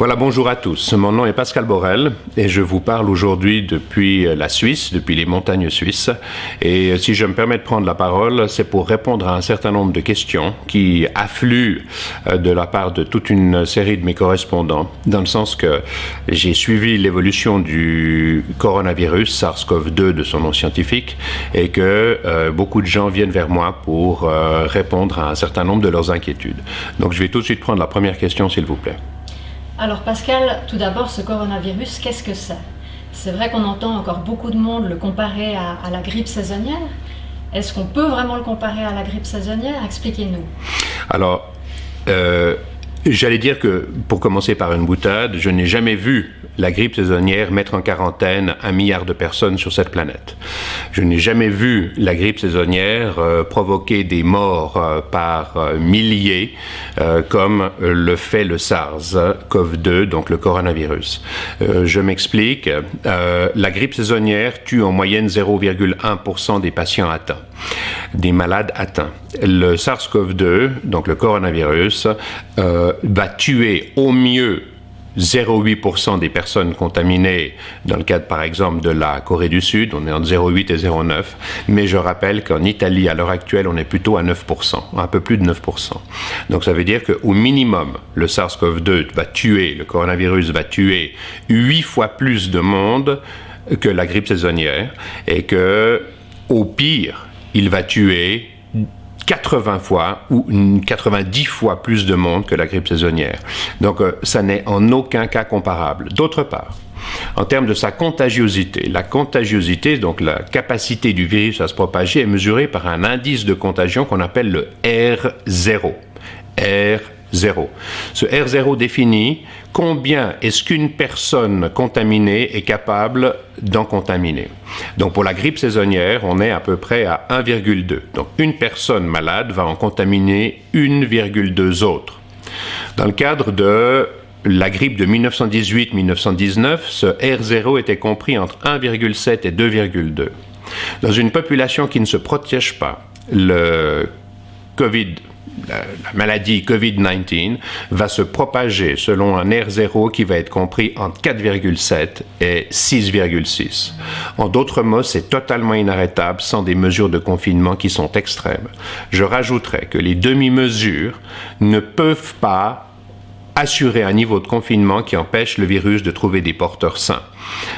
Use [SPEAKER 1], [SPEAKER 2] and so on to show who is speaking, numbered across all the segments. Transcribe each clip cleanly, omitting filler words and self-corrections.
[SPEAKER 1] Voilà, bonjour à tous. Mon nom est Pascal Borel et je vous parle aujourd'hui depuis la Suisse, depuis les montagnes suisses. Et si je me permets de prendre la parole, c'est pour répondre à un certain nombre de questions qui affluent de la part de toute une série de mes correspondants, dans le sens que j'ai suivi l'évolution du coronavirus, SARS-CoV-2 de son nom scientifique, et que beaucoup de gens viennent vers moi pour répondre à un certain nombre de leurs inquiétudes. Donc je vais tout de suite prendre la première question, s'il vous plaît.
[SPEAKER 2] Alors Pascal, tout d'abord, ce coronavirus, qu'est-ce que c'est? C'est vrai qu'on entend encore beaucoup de monde le comparer à la grippe saisonnière. Est-ce qu'on peut vraiment le comparer à la grippe saisonnière? Expliquez-nous.
[SPEAKER 1] Alors, j'allais dire que, pour commencer par une boutade, je n'ai jamais vu la grippe saisonnière mettre en quarantaine 1 milliard de personnes sur cette planète. Je n'ai jamais vu la grippe saisonnière provoquer des morts par milliers, comme le fait le SARS-CoV-2, donc le coronavirus. Je m'explique. La grippe saisonnière tue en moyenne 0,1% des patients atteints, des malades atteints. Le SARS-CoV-2, donc le coronavirus, va tuer au mieux 0,8% des personnes contaminées dans le cadre, par exemple, de la Corée du Sud. On est entre 0,8 et 0,9. Mais je rappelle qu'en Italie, à l'heure actuelle, on est plutôt à 9%, un peu plus de 9%. Donc ça veut dire qu'au minimum, le SARS-CoV-2 va tuer, le coronavirus va tuer 8 fois plus de monde que la grippe saisonnière, et que, au pire, il va tuer 80 fois ou 90 fois plus de monde que la grippe saisonnière. Donc, ça n'est en aucun cas comparable. D'autre part, en termes de sa contagiosité, la contagiosité, donc la capacité du virus à se propager, est mesurée par un indice de contagion qu'on appelle le R0. R0. Ce R0 définit combien est-ce qu'une personne contaminée est capable d'en contaminer. Donc pour la grippe saisonnière, on est à peu près à 1,2. Donc une personne malade va en contaminer 1,2 autres. Dans le cadre de la grippe de 1918-1919, ce R0 était compris entre 1,7 et 2,2. Dans une population qui ne se protège pas, la maladie COVID-19 va se propager selon un R0 qui va être compris entre 4,7 et 6,6. En d'autres mots, c'est totalement inarrêtable sans des mesures de confinement qui sont extrêmes. Je rajouterais que les demi-mesures ne peuvent pas assurer un niveau de confinement qui empêche le virus de trouver des porteurs sains.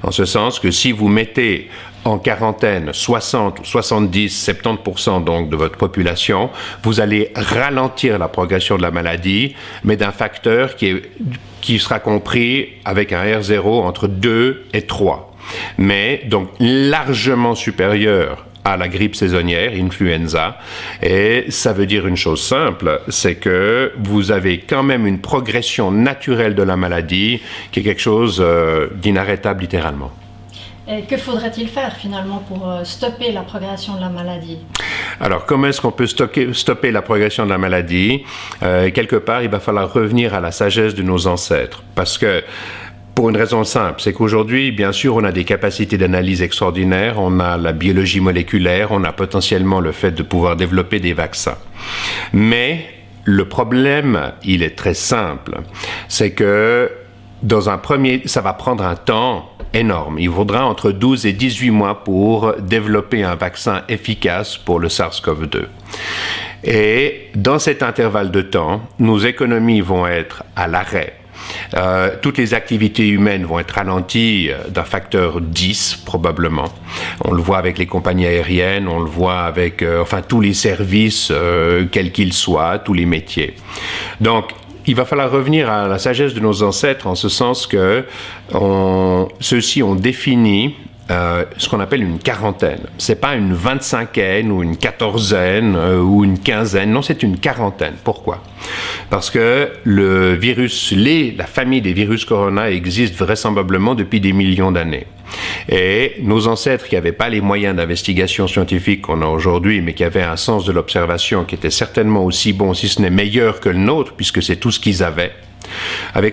[SPEAKER 1] En ce sens que si vous mettez en quarantaine 60, 70, 70% donc de votre population, vous allez ralentir la progression de la maladie, mais d'un facteur qui sera compris avec un R0 entre 2 et 3. Mais donc largement supérieur à la grippe saisonnière, influenza, et ça veut dire une chose simple, c'est que vous avez quand même une progression naturelle de la maladie qui est quelque chose d'inarrêtable littéralement.
[SPEAKER 2] Et que faudrait-il faire finalement pour stopper la progression de la maladie?
[SPEAKER 1] Alors, comment est-ce qu'on peut stopper la progression de la maladie? Quelque part, il va falloir revenir à la sagesse de nos ancêtres, parce que pour une raison simple, c'est qu'aujourd'hui, bien sûr, on a des capacités d'analyse extraordinaires, on a la biologie moléculaire, on a potentiellement le fait de pouvoir développer des vaccins. Mais le problème, il est très simple, c'est que ça va prendre un temps énorme. Il faudra entre 12 et 18 mois pour développer un vaccin efficace pour le SARS-CoV-2. Et dans cet intervalle de temps, nos économies vont être à l'arrêt. Toutes les activités humaines vont être ralenties d'un facteur 10 probablement. On le voit avec les compagnies aériennes, on le voit avec tous les services, quels qu'ils soient, tous les métiers. Donc, il va falloir revenir à la sagesse de nos ancêtres en ce sens que ceux-ci ont défini ce qu'on appelle une quarantaine. C'est pas une 25aine ou une 14aine ou une 15aine, non, c'est une quarantaine. Pourquoi? Parce que le virus, la famille des virus corona existe vraisemblablement depuis des millions d'années. Et nos ancêtres qui n'avaient pas les moyens d'investigation scientifique qu'on a aujourd'hui, mais qui avaient un sens de l'observation qui était certainement aussi bon, si ce n'est meilleur que le nôtre, puisque c'est tout ce qu'ils avaient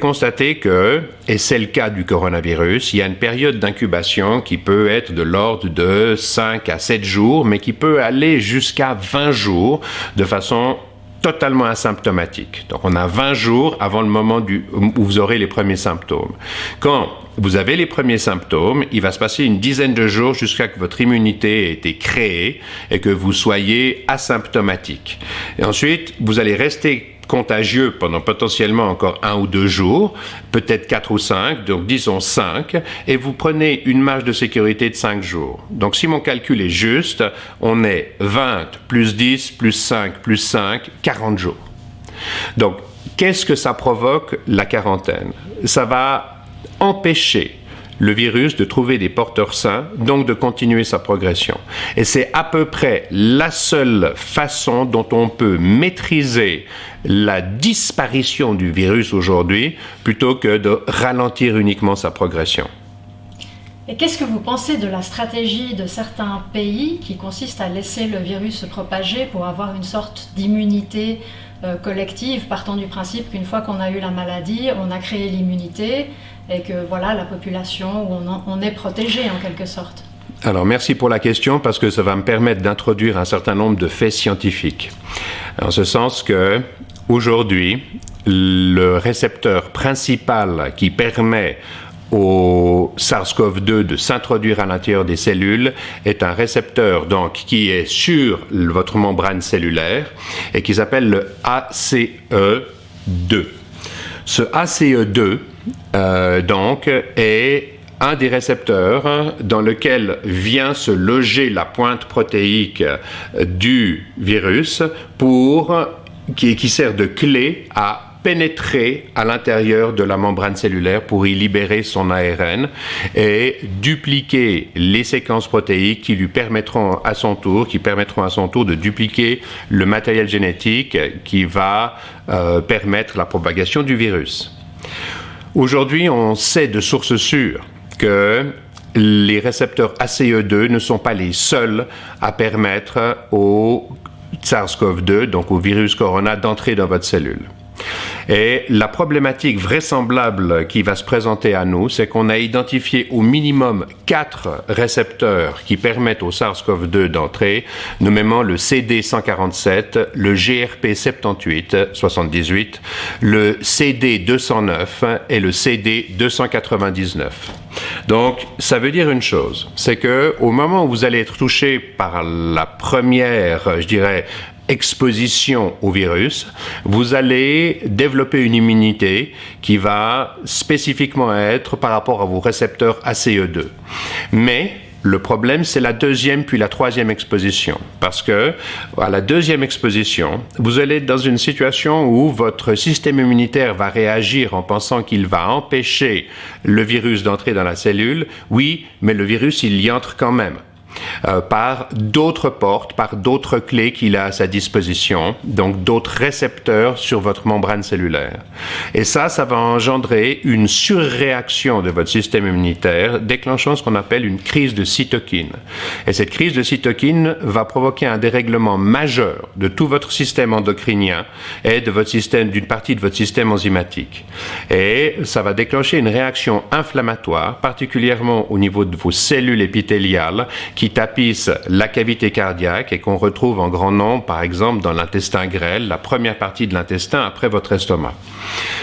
[SPEAKER 1] constaté que, et c'est le cas du coronavirus, il y a une période d'incubation qui peut être de l'ordre de 5 à 7 jours, mais qui peut aller jusqu'à 20 jours de façon totalement asymptomatiques. Donc on a 20 jours avant le moment où vous aurez les premiers symptômes. Quand vous avez les premiers symptômes, il va se passer une dizaine de jours jusqu'à ce que votre immunité ait été créée et que vous soyez asymptomatique. Et ensuite, vous allez rester contagieux pendant potentiellement encore 1 ou 2 jours, peut-être 4 ou 5, donc disons 5, et vous prenez une marge de sécurité de 5 jours. Donc si mon calcul est juste, on est 20 plus 10 plus 5 plus 5, 40 jours. Donc, qu'est-ce que ça provoque, la quarantaine? Ça va empêcher le virus de trouver des porteurs sains, donc de continuer sa progression. Et c'est à peu près la seule façon dont on peut maîtriser la disparition du virus aujourd'hui, plutôt que de ralentir uniquement sa progression.
[SPEAKER 2] Et qu'est-ce que vous pensez de la stratégie de certains pays qui consiste à laisser le virus se propager pour avoir une sorte d'immunité collective, partant du principe qu'une fois qu'on a eu la maladie, on a créé l'immunité et que voilà, la population, on est protégé en quelque sorte?
[SPEAKER 1] Alors, merci pour la question, parce que ça va me permettre d'introduire un certain nombre de faits scientifiques. En ce sens que, aujourd'hui, le récepteur principal qui permet au SARS-CoV-2 de s'introduire à l'intérieur des cellules est un récepteur donc qui est sur votre membrane cellulaire et qui s'appelle le ACE2. Ce ACE2 donc est un des récepteurs dans lequel vient se loger la pointe protéique du virus qui sert de clé à pénétrer à l'intérieur de la membrane cellulaire pour y libérer son ARN et dupliquer les séquences protéiques qui permettront à son tour de dupliquer le matériel génétique qui va permettre la propagation du virus. Aujourd'hui, on sait de sources sûres que les récepteurs ACE2 ne sont pas les seuls à permettre au SARS-CoV-2, donc au virus corona, d'entrer dans votre cellule. Et la problématique vraisemblable qui va se présenter à nous, c'est qu'on a identifié au minimum 4 récepteurs qui permettent au SARS-CoV-2 d'entrer, nommément le CD147, le GRP78, le CD209 et le CD299. Donc, ça veut dire une chose, c'est que au moment où vous allez être touché par la première, exposition au virus, vous allez développer une immunité qui va spécifiquement être par rapport à vos récepteurs ACE2. Mais le problème, c'est la deuxième puis la troisième exposition. Parce que, à la deuxième exposition, vous allez être dans une situation où votre système immunitaire va réagir en pensant qu'il va empêcher le virus d'entrer dans la cellule. Oui, mais le virus, il y entre quand même. Par d'autres portes, par d'autres clés qu'il a à sa disposition, donc d'autres récepteurs sur votre membrane cellulaire. Et ça va engendrer une surréaction de votre système immunitaire, déclenchant ce qu'on appelle une crise de cytokine. Et cette crise de cytokine va provoquer un dérèglement majeur de tout votre système endocrinien et d'une partie de votre système enzymatique. Et ça va déclencher une réaction inflammatoire, particulièrement au niveau de vos cellules épithéliales, qui tapissent la cavité cardiaque et qu'on retrouve en grand nombre, par exemple, dans l'intestin grêle, la première partie de l'intestin après votre estomac.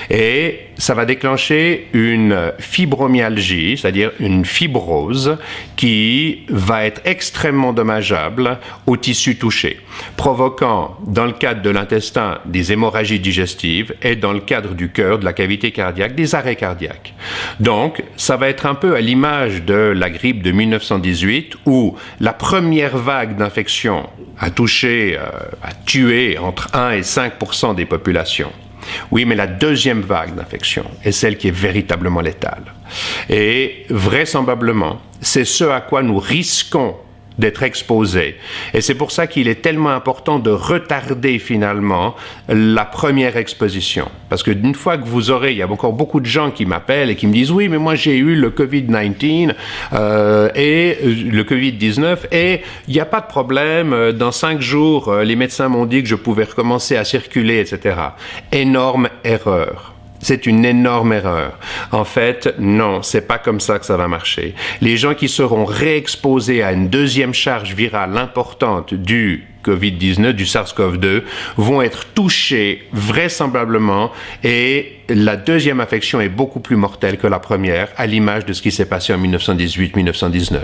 [SPEAKER 1] Et ça va déclencher une fibromyalgie, c'est-à-dire une fibrose, qui va être extrêmement dommageable aux tissus touchés, provoquant, dans le cadre de l'intestin, des hémorragies digestives et dans le cadre du cœur, de la cavité cardiaque, des arrêts cardiaques. Donc, ça va être un peu à l'image de la grippe de 1918, où la première vague d'infection a tué entre 1 et 5% des populations. Oui, mais la deuxième vague d'infection est celle qui est véritablement létale. Et vraisemblablement, c'est ce à quoi nous risquons d'être exposés. Et c'est pour ça qu'il est tellement important de retarder finalement la première exposition. Parce que d'une fois que il y a encore beaucoup de gens qui m'appellent et qui me disent « Oui, mais moi j'ai eu le COVID-19 et le COVID-19 et il n'y a pas de problème, dans 5 jours, les médecins m'ont dit que je pouvais recommencer à circuler, etc. » Énorme erreur. C'est une énorme erreur. En fait, non, c'est pas comme ça que ça va marcher. Les gens qui seront réexposés à une deuxième charge virale importante du Covid-19, du SARS-CoV-2, vont être touchés vraisemblablement, et la deuxième infection est beaucoup plus mortelle que la première, à l'image de ce qui s'est passé en 1918-1919.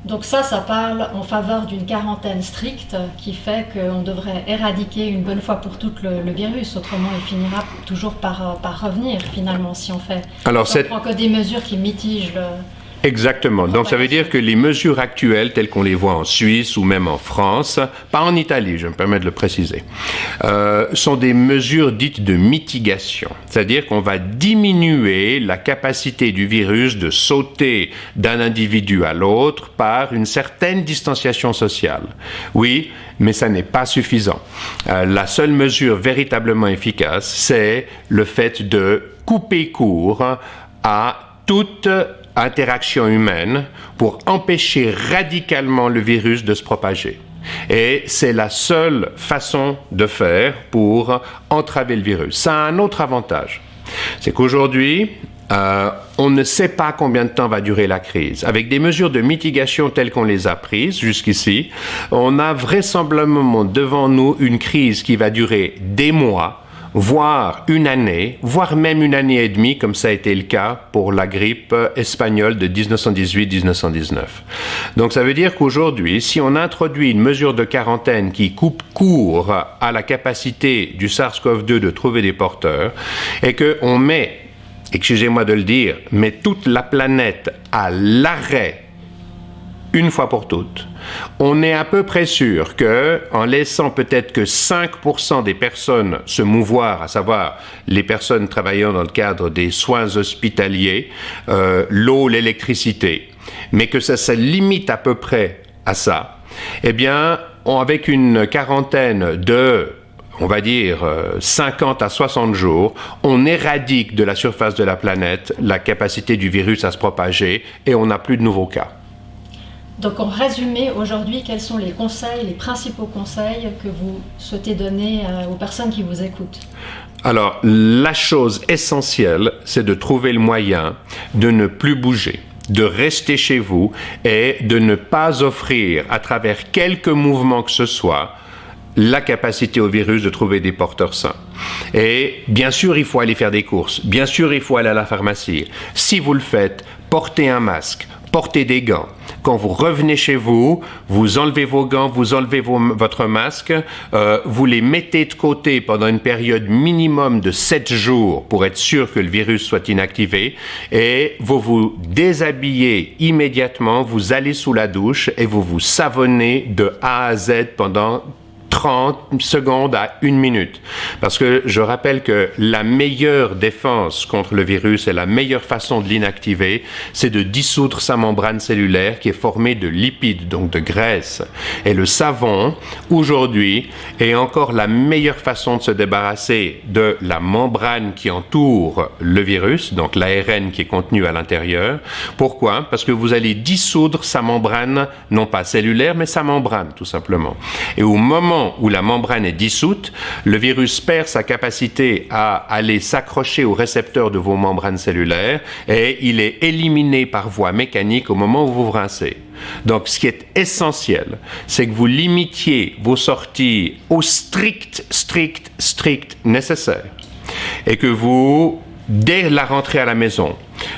[SPEAKER 2] Donc ça parle en faveur d'une quarantaine stricte qui fait qu'on devrait éradiquer une bonne fois pour toutes le virus. Autrement, il finira toujours par revenir finalement si on prend que des mesures qui mitigent le...
[SPEAKER 1] Exactement. Donc ça veut dire que les mesures actuelles, telles qu'on les voit en Suisse ou même en France, pas en Italie, je me permets de le préciser, sont des mesures dites de mitigation. C'est-à-dire qu'on va diminuer la capacité du virus de sauter d'un individu à l'autre par une certaine distanciation sociale. Oui, mais ça n'est pas suffisant. La seule mesure véritablement efficace, c'est le fait de couper court à toute interaction humaine pour empêcher radicalement le virus de se propager. Et c'est la seule façon de faire pour entraver le virus. Ça a un autre avantage, c'est qu'aujourd'hui, on ne sait pas combien de temps va durer la crise. Avec des mesures de mitigation telles qu'on les a prises jusqu'ici, on a vraisemblablement devant nous une crise qui va durer des mois, voire une année, voire même une année et demie, comme ça a été le cas pour la grippe espagnole de 1918-1919. Donc ça veut dire qu'aujourd'hui, si on introduit une mesure de quarantaine qui coupe court à la capacité du SARS-CoV-2 de trouver des porteurs, et qu'on met, excusez-moi de le dire, mais toute la planète à l'arrêt une fois pour toutes, on est à peu près sûr que, en laissant peut-être que 5% des personnes se mouvoir, à savoir les personnes travaillant dans le cadre des soins hospitaliers, l'eau, l'électricité, mais que ça se limite à peu près à ça, eh bien, avec une quarantaine de, on va dire, 50 à 60 jours, on éradique de la surface de la planète la capacité du virus à se propager et on n'a plus de nouveaux cas.
[SPEAKER 2] Donc, en résumé, aujourd'hui, quels sont les conseils, les principaux conseils que vous souhaitez donner aux personnes qui vous écoutent?
[SPEAKER 1] Alors, la chose essentielle, c'est de trouver le moyen de ne plus bouger, de rester chez vous et de ne pas offrir, à travers quelques mouvements que ce soit, la capacité au virus de trouver des porteurs sains. Et bien sûr, il faut aller faire des courses. Bien sûr, il faut aller à la pharmacie. Si vous le faites, portez un masque, portez des gants. Quand vous revenez chez vous, vous enlevez vos gants, vous enlevez votre masque, vous les mettez de côté pendant une période minimum de 7 jours pour être sûr que le virus soit inactivé, et vous vous déshabillez immédiatement, vous allez sous la douche et vous vous savonnez de A à Z pendant 30 secondes à 1 minute. Parce que je rappelle que la meilleure défense contre le virus et la meilleure façon de l'inactiver, c'est de dissoudre sa membrane cellulaire qui est formée de lipides, donc de graisse. Et le savon, aujourd'hui, est encore la meilleure façon de se débarrasser de la membrane qui entoure le virus, donc l'ARN qui est contenu à l'intérieur. Pourquoi? Parce que vous allez dissoudre sa membrane, non pas cellulaire, mais sa membrane, tout simplement. Et au moment où la membrane est dissoute, le virus perd sa capacité à aller s'accrocher aux récepteurs de vos membranes cellulaires et il est éliminé par voie mécanique au moment où vous vous rincez. Donc, ce qui est essentiel, c'est que vous limitiez vos sorties au strict nécessaire et que vous, dès la rentrée à la maison,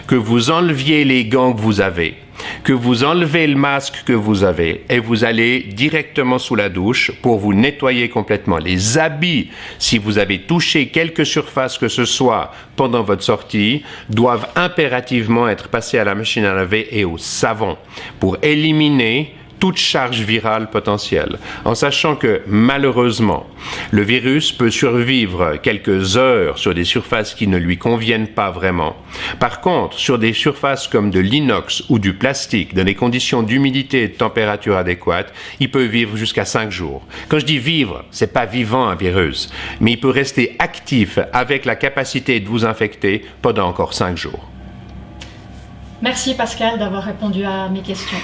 [SPEAKER 1] que vous enleviez les gants que vous avez, que vous enlevez le masque que vous avez et vous allez directement sous la douche pour vous nettoyer complètement. Les habits, si vous avez touché quelque surface que ce soit pendant votre sortie, doivent impérativement être passés à la machine à laver et au savon pour éliminer toute charge virale potentielle, en sachant que malheureusement, le virus peut survivre quelques heures sur des surfaces qui ne lui conviennent pas vraiment. Par contre, sur des surfaces comme de l'inox ou du plastique, dans des conditions d'humidité et de température adéquates, il peut vivre jusqu'à 5 jours. Quand je dis vivre, c'est pas vivant un virus, mais il peut rester actif avec la capacité de vous infecter pendant encore 5 jours.
[SPEAKER 2] Merci Pascal d'avoir répondu à mes questions.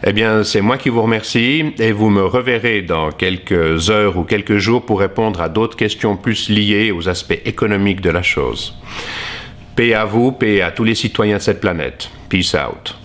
[SPEAKER 1] Eh bien, c'est moi qui vous remercie et vous me reverrez dans quelques heures ou quelques jours pour répondre à d'autres questions plus liées aux aspects économiques de la chose. Paix à vous, paix à tous les citoyens de cette planète. Peace out.